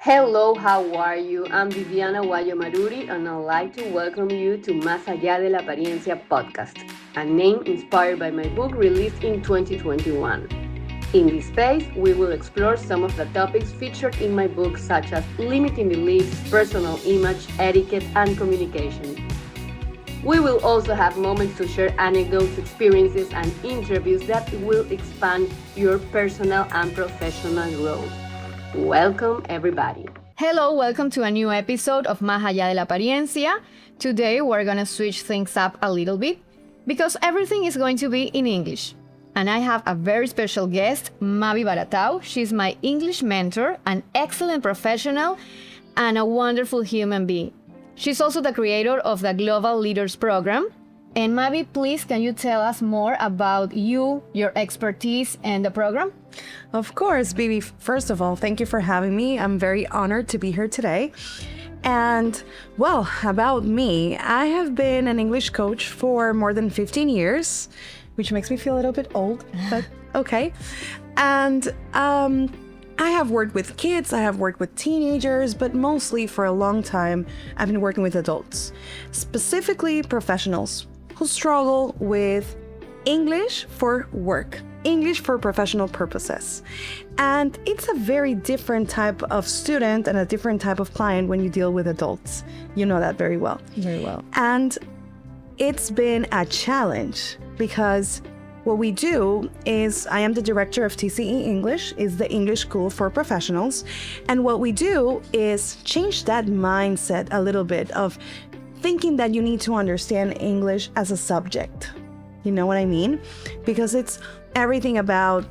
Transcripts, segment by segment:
Hello, how are you? I'm Viviana Guayo-Maruri and I'd like to welcome you to Más allá de la apariencia podcast, a name inspired by my book released in 2021. In this space, we will explore some of the topics featured in my book such as limiting beliefs, personal image, etiquette, and communication. We will also have moments to share anecdotes, experiences, and interviews that will expand your personal and professional growth. Welcome, everybody. Hello, welcome to a new episode of Más allá de la apariencia. Today, we're going to switch things up a little bit because everything is going to be in English. And I have a very special guest, Mabi Baratau. She's my English mentor, an excellent professional, and a wonderful human being. She's also the creator of the Global Leaders Program. And Mabi, please, can you tell us more about you, your expertise, and the program? Of course, Bibi. First of all, thank you for having me. I'm very honored to be here today. And, well, about me, I have been an English coach for more than 15 years, which makes me feel a little bit old, but okay. And I have worked with kids, I have worked with teenagers, but mostly for a long time, I've been working with adults, specifically professionals who struggle with English for work, English for professional purposes. And it's a very different type of student and a different type of client when you deal with adults. You know that very well. Very well. And it's been a challenge because what we do is, I am the director of TCE English, is the English School for Professionals. And what we do is change that mindset a little bit of thinking that you need to understand English as a subject. You know what I mean? Because it's everything about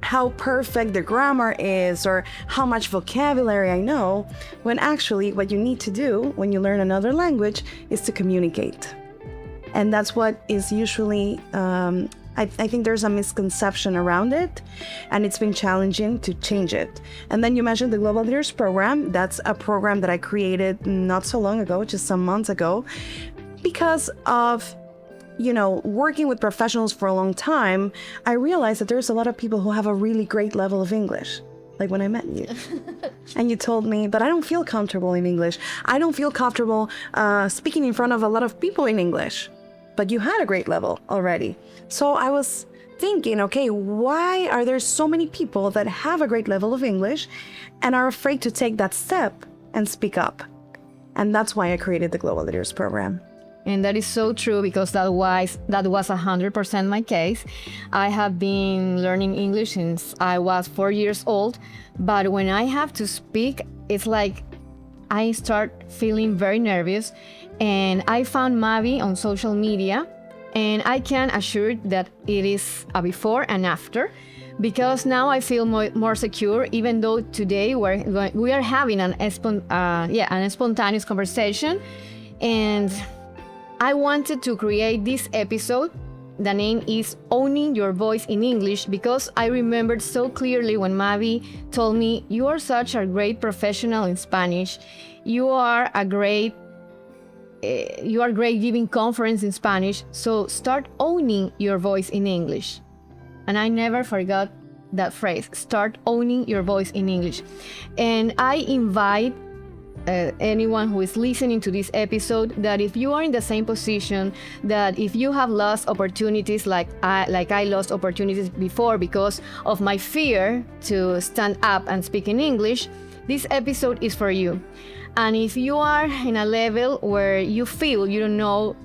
how perfect the grammar is or how much vocabulary I know, when actually what you need to do when you learn another language is to communicate. And that's what is usually, I think there's a misconception around it, and it's been challenging to change it. And then you mentioned the Global Leaders Program. That's a program that I created not so long ago, just some months ago, because of, working with professionals for a long time. I realized that there's a lot of people who have a really great level of English. Like when I met you and you told me, but I don't feel comfortable in English. I don't feel comfortable speaking in front of a lot of people in English. But you had a great level already. So I was thinking, okay, why are there so many people that have a great level of English and are afraid to take that step and speak up? And that's why I created the Global Leaders Program. And that is so true because that was 100% my case. I have been learning English since I was 4 years old, but when I have to speak, it's like I start feeling very nervous. And I found Mabi on social media, and I can assure that it is a before and after, because now I feel more secure, even though today we are having an spontaneous conversation. And I wanted to create this episode. The name is Owning Your Voice in English, because I remembered so clearly when Mabi told me, you are such a great professional in Spanish. You are great giving conference in Spanish, so start owning your voice in English. And I never forgot that phrase, start owning your voice in English. And I invite anyone who is listening to this episode that if you are in the same position, that if you have lost opportunities like I lost opportunities before because of my fear to stand up and speak in English, this episode is for you. And if you are in a level where you feel you don't know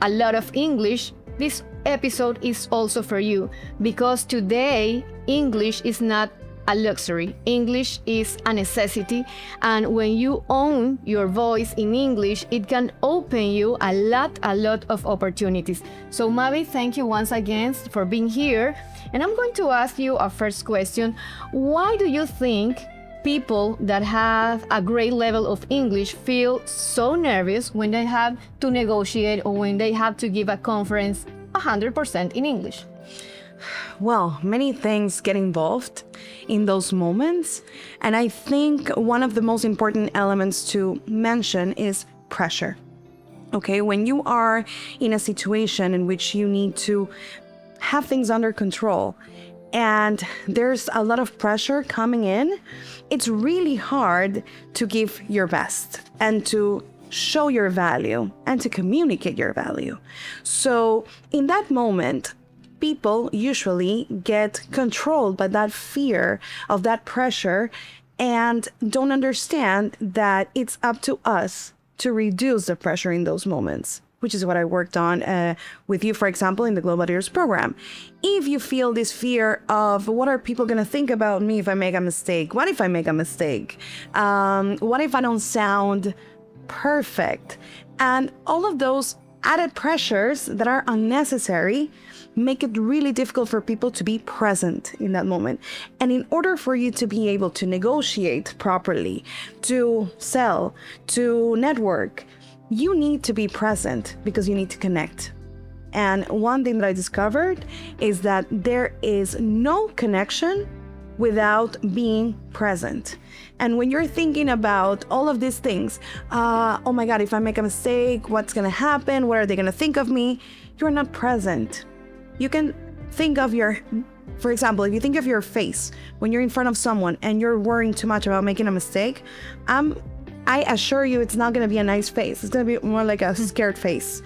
a lot of English, this episode is also for you, because today English is not a luxury. English is a necessity, and when you own your voice in English, it can open you a lot of opportunities. So Mabi, thank you once again for being here. And I'm going to ask you a first question. Why do you think people that have a great level of English feel so nervous when they have to negotiate or when they have to give a conference 100% in English? Well, many things get involved in those moments. And I think one of the most important elements to mention is pressure. Okay, when you are in a situation in which you need to have things under control, and there's a lot of pressure coming in, it's really hard to give your best and to show your value and to communicate your value. So in that moment, people usually get controlled by that fear of that pressure and don't understand that it's up to us to reduce the pressure in those moments, which is what I worked on with you, for example, in the Global Leaders Program. If you feel this fear of what are people going to think about me if I make a mistake? What if I make a mistake? What if I don't sound perfect? And all of those added pressures that are unnecessary make it really difficult for people to be present in that moment. And in order for you to be able to negotiate properly, to sell, to network, you need to be present because you need to connect. And one thing that I discovered is that there is no connection without being present. And when you're thinking about all of these things, oh my God, if I make a mistake, what's gonna happen? What are they gonna think of me? You're not present. You can think of for example, if you think of your face when you're in front of someone and you're worrying too much about making a mistake, I assure you it's not going to be a nice face. It's going to be more like a scared face.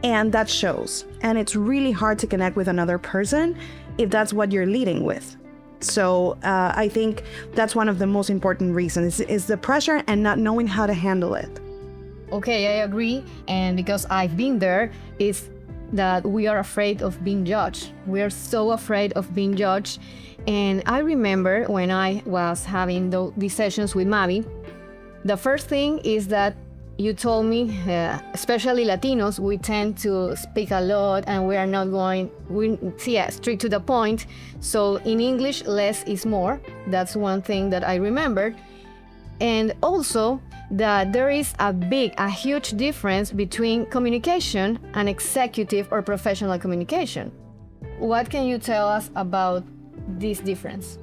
And that shows. And it's really hard to connect with another person if that's what you're leading with. So I think that's one of the most important reasons is the pressure and not knowing how to handle it. Okay, I agree. And because I've been there, it's that we are afraid of being judged. We are so afraid of being judged. And I remember when I was having these sessions with Mabi, the first thing is that you told me, especially Latinos, we tend to speak a lot and we are not straight to the point. So in English, less is more. That's one thing that I remembered. And also that there is a huge difference between communication and executive or professional communication. What can you tell us about this difference?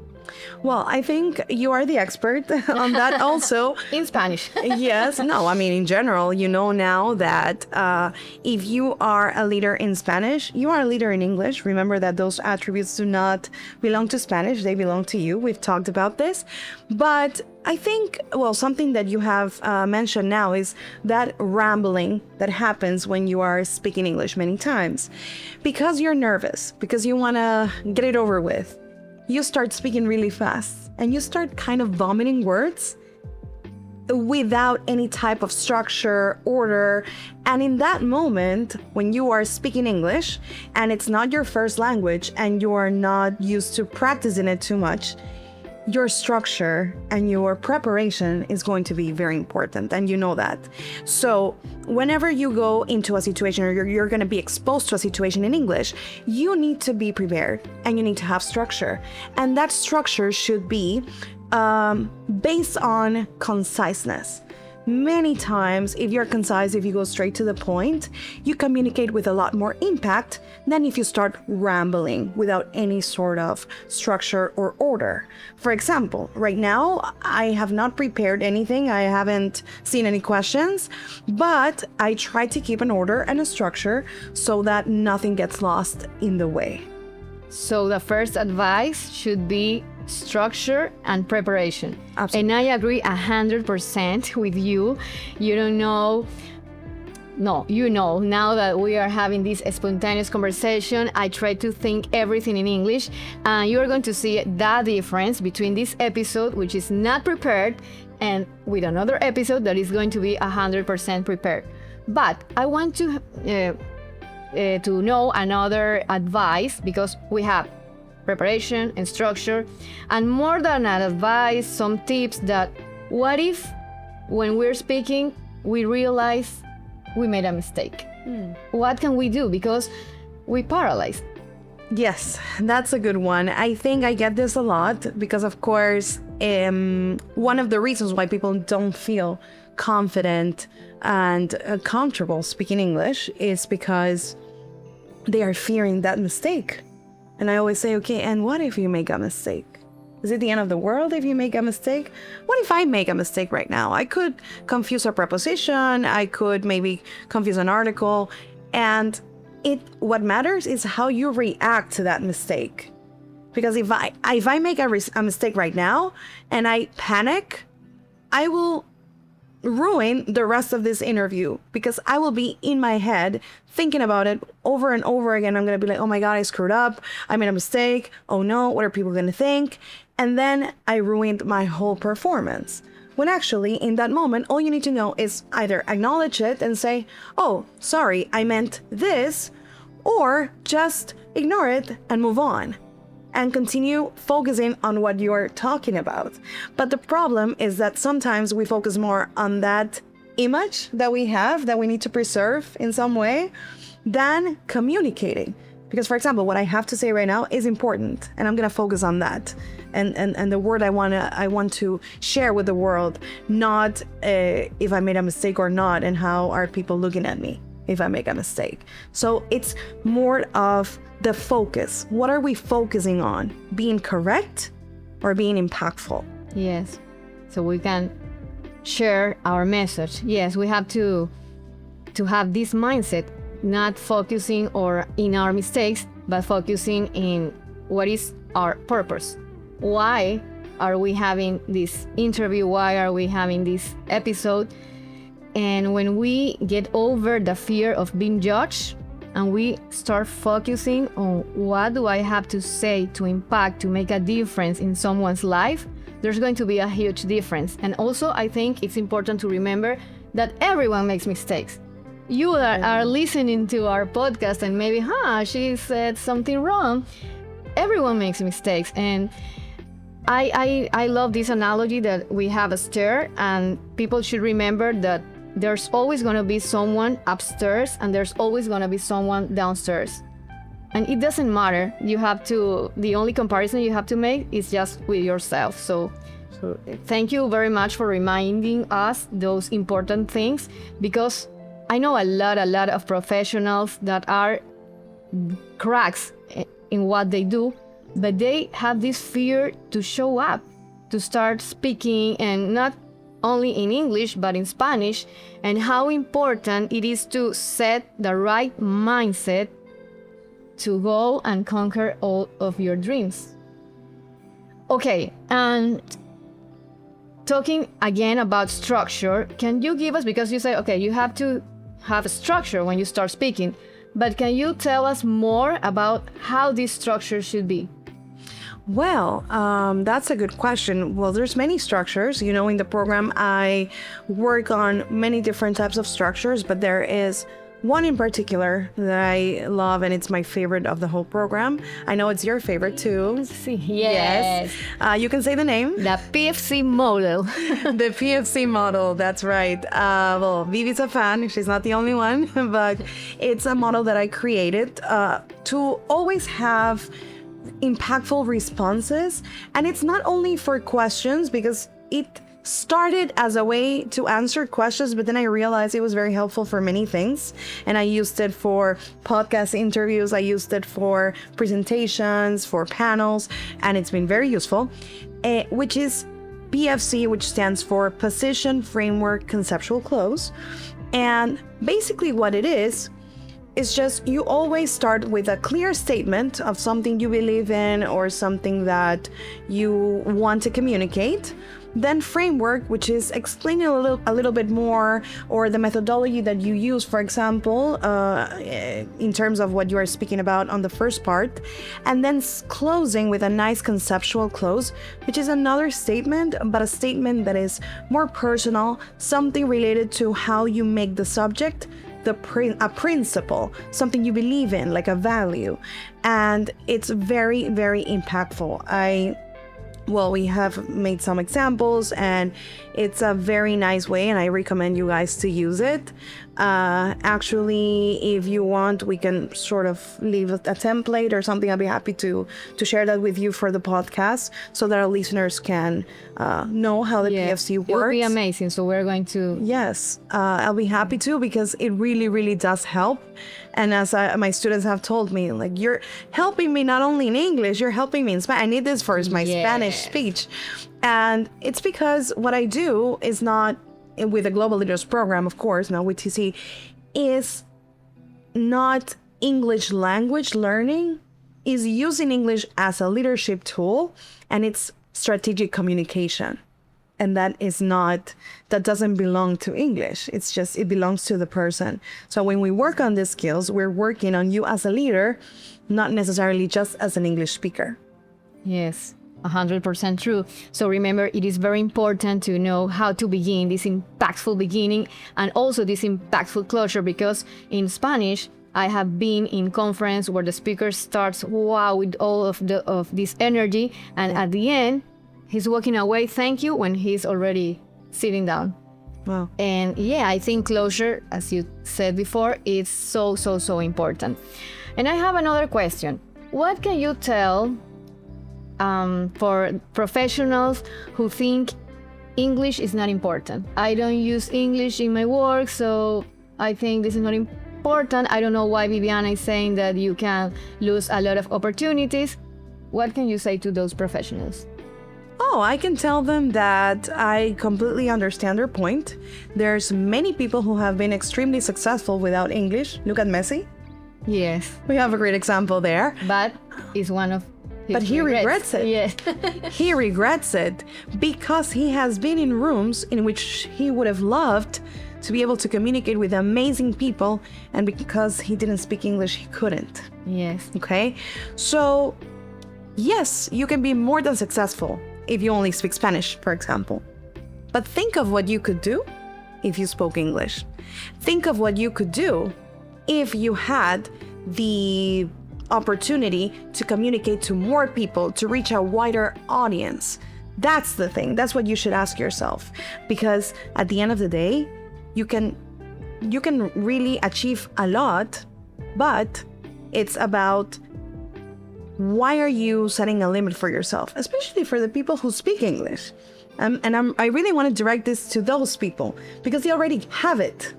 Well, I think you are the expert on that also. In Spanish. Yes. No, I mean, in general, you know now that if you are a leader in Spanish, you are a leader in English. Remember that those attributes do not belong to Spanish. They belong to you. We've talked about this. But I think, well, something that you have mentioned now is that rambling that happens when you are speaking English many times. Because you're nervous, because you want to get it over with, you start speaking really fast and you start kind of vomiting words without any type of structure, order. And in that moment, when you are speaking English and it's not your first language and you are not used to practicing it too much, your structure and your preparation is going to be very important, and you know that. So whenever you go into a situation or you're going to be exposed to a situation in English, you need to be prepared and you need to have structure. And that structure should be based on conciseness. Many times, if you're concise, if you go straight to the point, you communicate with a lot more impact than if you start rambling without any sort of structure or order. For example, right now, I have not prepared anything. I haven't seen any questions, but I try to keep an order and a structure so that nothing gets lost in the way. So the first advice should be structure and preparation. Absolutely. And I agree 100% with you. You know now that we are having this spontaneous conversation, I try to think everything in English, and you're going to see the difference between this episode, which is not prepared, and with another episode that is going to be 100% prepared. But I want to know another advice, because we have preparation and structure, and more than an advice, some tips that what if when we're speaking we realize we made a mistake? What can we do? Because we paralyzed. Yes, that's a good one. I think I get this a lot because, of course, one of the reasons why people don't feel confident and comfortable speaking English is because they are fearing that mistake. And I always say, okay, and what if you make a mistake? Is it the end of the world if you make a mistake? What if I make a mistake right now? I could confuse a preposition. I could maybe confuse an article. And what matters is how you react to that mistake. Because if I make a mistake right now and I panic, I will ruin the rest of this interview, because I will be in my head thinking about it over and over again. I'm going to be like, oh my God, I screwed up. I made a mistake. Oh no, what are people going to think? And then I ruined my whole performance. When actually, in that moment, all you need to know is either acknowledge it and say, oh, sorry, I meant this, or just ignore it and move on and continue focusing on what you're talking about. But the problem is that sometimes we focus more on that image that we have that we need to preserve in some way than communicating. Because, for example, what I have to say right now is important, and I'm gonna focus on that. And the word I want to share with the world, not if I made a mistake or not, and how are people looking at me if I make a mistake. So it's more of the focus. What are we focusing on? Being correct or being impactful? Yes. So we can share our message. Yes, we have to have this mindset, not focusing or in our mistakes, but focusing in what is our purpose. Why are we having this interview? Why are we having this episode? And when we get over the fear of being judged and we start focusing on what do I have to say to impact, to make a difference in someone's life, there's going to be a huge difference. And also, I think it's important to remember that everyone makes mistakes. You are listening to our podcast and maybe, she said something wrong. Everyone makes mistakes. And I love this analogy that we have a stair, and people should remember that there's always going to be someone upstairs and there's always going to be someone downstairs. And it doesn't matter. The only comparison you have to make is just with yourself. So thank you very much for reminding us those important things, because I know a lot of professionals that are cracks in what they do, but they have this fear to show up, to start speaking, and not only in English, but in Spanish, and how important it is to set the right mindset to go and conquer all of your dreams. Okay, and talking again about structure, can you give us, because you say, okay, you have to have a structure when you start speaking, but can you tell us more about how this structure should be? Well, that's a good question. Well, there's many structures. In the program, I work on many different types of structures, but there is one in particular that I love, and it's my favorite of the whole program. I know it's your favorite too. Yes. You can say the name. The PFC model. The PFC model, that's right. Well, Vivi's a fan. She's not the only one, but it's a model that I created to always have impactful responses. And it's not only for questions, because it started as a way to answer questions, but then I realized it was very helpful for many things. And I used it for podcast interviews, I used it for presentations, for panels, and it's been very useful, which is PFC, which stands for Position, Framework, Conceptual Close. And basically what it is just you always start with a clear statement of something you believe in or something that you want to communicate. Then framework, which is explaining a little bit more, or the methodology that you use, for example, in terms of what you are speaking about on the first part. And then closing with a nice conceptual close, which is another statement, but a statement that is more personal, something related to how you make the subject a principle, something you believe in, like a value. And it's very, very impactful. We have made some examples, and it's a very nice way, and I recommend you guys to use it. Actually, if you want, we can sort of leave a template or something. I'll be happy to share that with you for the podcast, so that our listeners can know how the PFC works. It would be amazing. So we're going to... Yes, I'll be happy to, because it really, really does help. And as my students have told me, like, you're helping me not only in English, you're helping me in Spanish. I need this for my Spanish speech. And it's because what I do is not, with the Global Leaders Program, of course, not with TC, is not English language learning, is using English as a leadership tool, and it's strategic communication. And that doesn't belong to English. It belongs to the person. So when we work on these skills, we're working on you as a leader, not necessarily just as an English speaker. Yes, 100% true. So remember, it is very important to know how to begin this impactful beginning and also this impactful closure, because in Spanish, I have been in conference where the speaker starts wow with all of this energy, and at the end, he's walking away, thank you, when he's already sitting down. Wow. And yeah, I think closure, as you said before, is so important. And I have another question. What can you tell for professionals who think English is not important? I don't use English in my work, so I think this is not important. I don't know why Viviana is saying that you can lose a lot of opportunities. What can you say to those professionals? Oh, I can tell them that I completely understand their point. There's many people who have been extremely successful without English. Look at Messi. Yes. We have a great example there. But it's one of his But he regrets it. Yes. He regrets it because he has been in rooms in which he would have loved to be able to communicate with amazing people, and because he didn't speak English, he couldn't. Yes. Okay? So, yes, you can be more than successful if you only speak Spanish, for example. But think of what you could do if you spoke English. Think of what you could do if you had the opportunity to communicate to more people, to reach a wider audience. That's the thing. That's what you should ask yourself. Because at the end of the day, you can really achieve a lot, but it's about why are you setting a limit for yourself, especially for the people who speak English. I really want to direct this to those people because they already have it,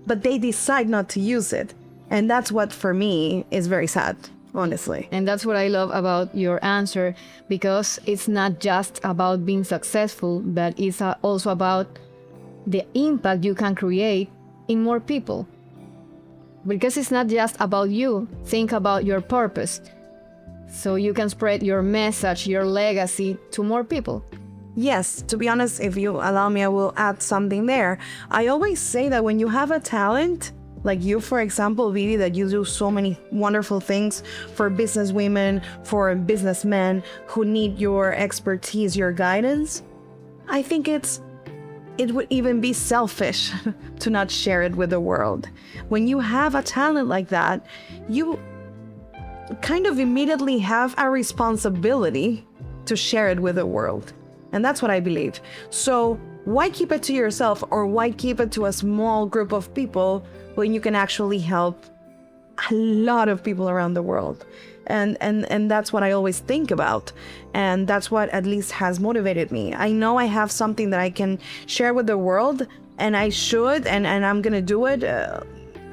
but they decide not to use it. And that's what, for me, is very sad, honestly. And that's what I love about your answer, because it's not just about being successful, but it's also about the impact you can create in more people. Because it's not just about you. Think about your purpose, so you can spread your message, your legacy to more people. Yes, to be honest, if you allow me, I will add something there. I always say that when you have a talent, like you, for example, Vivi, that you do so many wonderful things for business women, for businessmen who need your expertise, your guidance, I think it would even be selfish to not share it with the world. When you have a talent like that, you kind of immediately have a responsibility to share it with the world. And that's what I believe. So why keep it to yourself, or why keep it to a small group of people when you can actually help a lot of people around the world? And that's what I always think about. And that's what at least has motivated me. I know I have something that I can share with the world, and I should, and I'm going to do it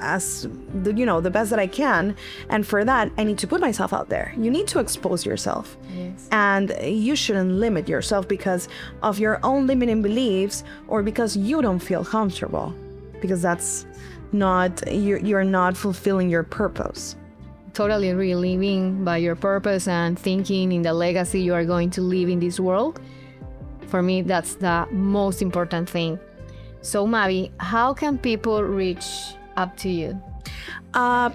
as the best that I can. And for that, I need to put myself out there. You need to expose yourself. Yes. And you shouldn't limit yourself because of your own limiting beliefs, or because you don't feel comfortable, because that's not, you're not fulfilling your purpose. Totally agree. Living by your purpose and thinking in the legacy you are going to leave in this world. For me, that's the most important thing. So Mabi, how can people reach up to you?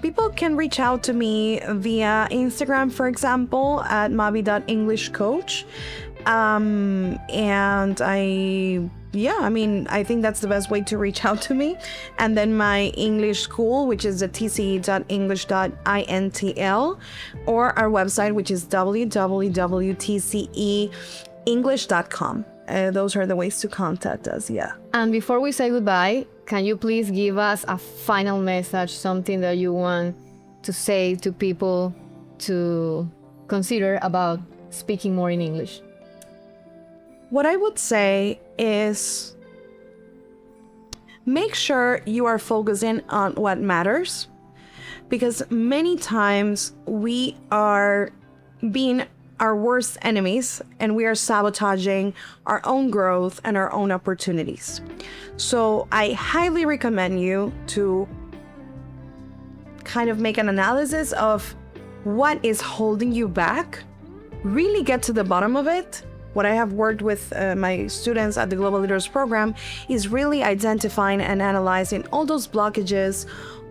People can reach out to me via Instagram, for example, at mabi.englishcoach. And I think that's the best way to reach out to me. And then my English school, which is the tce.english.intl, or our website, which is www.tceenglish.com. Those are the ways to contact us, yeah. And before we say goodbye, can you please give us a final message, something that you want to say to people to consider about speaking more in English? What I would say is make sure you are focusing on what matters, because many times we are being our worst enemies and we are sabotaging our own growth and our own opportunities. So I highly recommend you to kind of make an analysis of what is holding you back, really get to the bottom of it. What I have worked with my students at the Global Leaders Program is really identifying and analyzing all those blockages,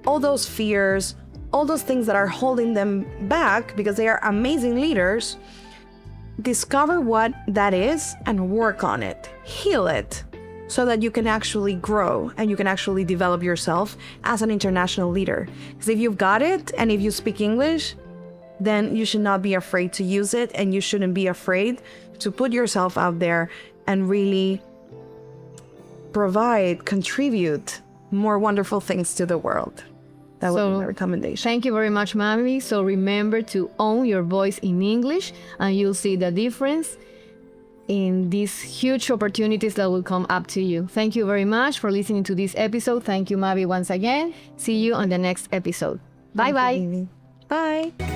all those fears, all those things that are holding them back because they are amazing leaders. Discover what that is and work on it, heal it, so that you can actually grow and you can actually develop yourself as an international leader. Because if you've got it and if you speak English, then you should not be afraid to use it, and you shouldn't be afraid to put yourself out there and really contribute more wonderful things to the world. That would be my recommendation. Thank you very much, Mabi. So remember to own your voice in English, and you'll see the difference in these huge opportunities that will come up to you. Thank you very much for listening to this episode. Thank you, Mabi, once again. See you on the next episode. Bye-bye. Bye.